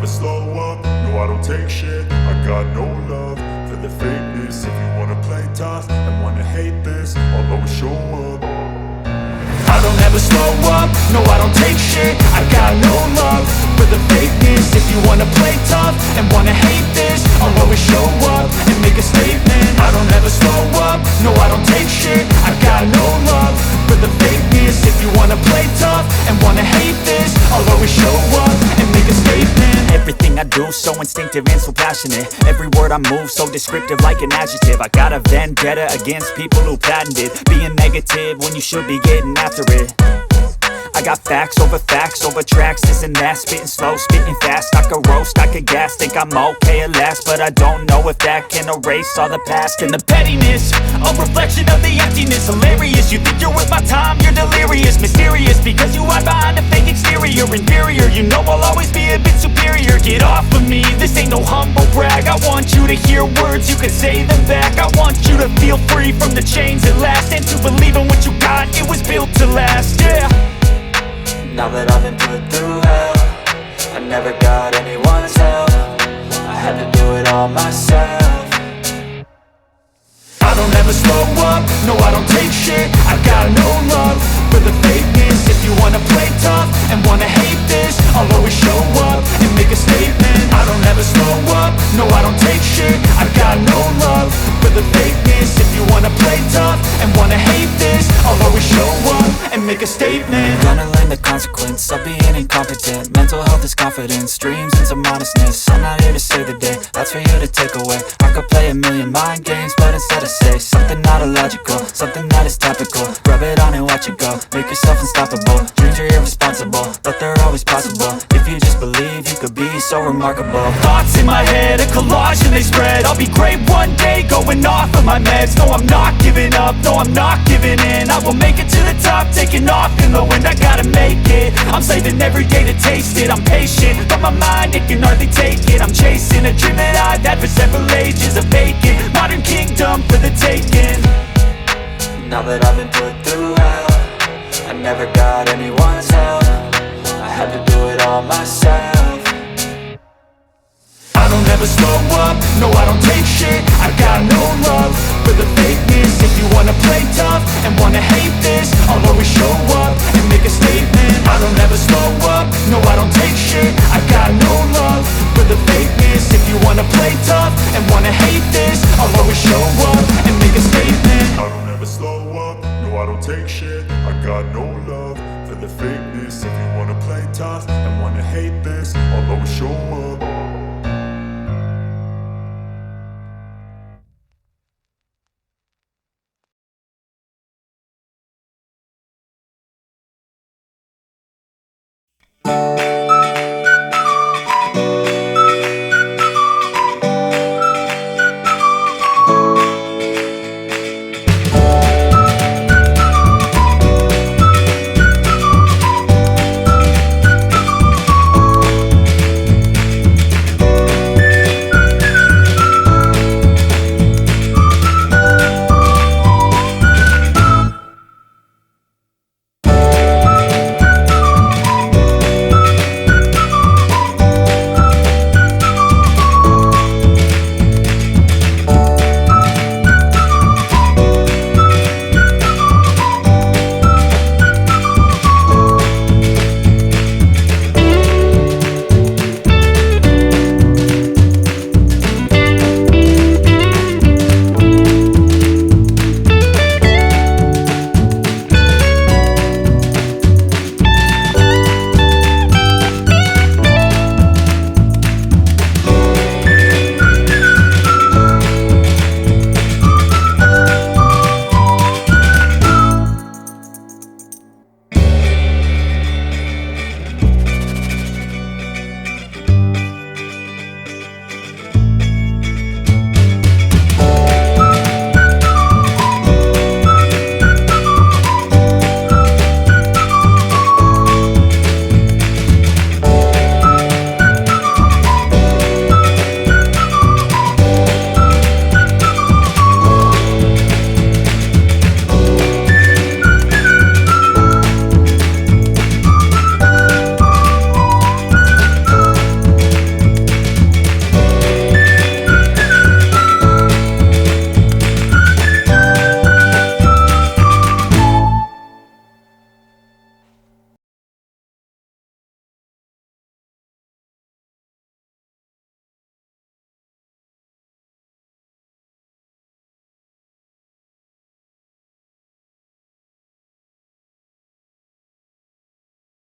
slow up, no I don't take shit. I got no love for the fakeness. If you wanna play tough and wanna hate this, I'll always show up. I don't ever slow up, no I don't take shit. I got no love for the fakeness. If you wanna play tough and wanna hate this, I'll always show up and make a statement. I don't ever slow up, no I don't take shit. I got no love for the fakeness. If you wanna play tough and wanna hate this, I'll always show up and make a statement. Everything I do so instinctive and so passionate. Every word I move so descriptive like an adjective. I got a vendetta against people who patented being negative when you should be getting after it. I got facts over tracks, this and that. Spitting slow, spitting fast, I could roast, I could gas. Think I'm okay at last, but I don't know if that can erase all the past. And the pettiness, a reflection of the emptiness. Hilarious, you think you're worth my time, you're delirious. Mysterious, because you hide behind a fake exterior. Inferior, you know I'll always be a bit superior. Get off of me, this ain't no humble brag. I want you to hear words, you can say them back. I want you to feel free from the chains at last, and to believe in what you got, it was built to last, yeah. Now that I've been put through hell, I never got anyone's help. I had to do it all myself. I don't ever slow up, no I don't take shit. I got no love for the fakeness. If you wanna play tough and wanna hate this, I'll always show up and make a statement. I don't ever slow up, no I don't take shit. I got no love for the fakeness. If you wanna play tough and wanna hate this, I'll always show up and make a statement. Gonna learn the consequence of being incompetent. Mental health is confidence, dreams and some honestness. I'm not here to save the day, that's for you to take away. I could play a million mind games, but instead I say something not illogical, something that is topical. Rub it on and watch it go, make yourself unstoppable. Dreams are irresponsible, but they're always possible. If you just believe, you could be so remarkable. Thoughts in my head, a collage and they spread. I'll be great one day, going off of my meds. No, I'm not giving up, no, I'm not giving in. I will make it to the top, taking off in the wind. I gotta make it, I'm saving every day to taste it. I'm patient, but my mind, it can hardly take it. I'm chasing a dream that I've had for several ages. A vacant, modern kingdom for the taking. Now that I've been put through hell, I never got anyone's help. I had to do it all myself. I don't ever slow up, no I don't take shit. I got no love for the fakeness. If you wanna play tough and wanna hate this, I'll always show up and make a statement. I don't ever slow up, no I don't take shit. I got no love for the fakeness. If you wanna play tough and wanna hate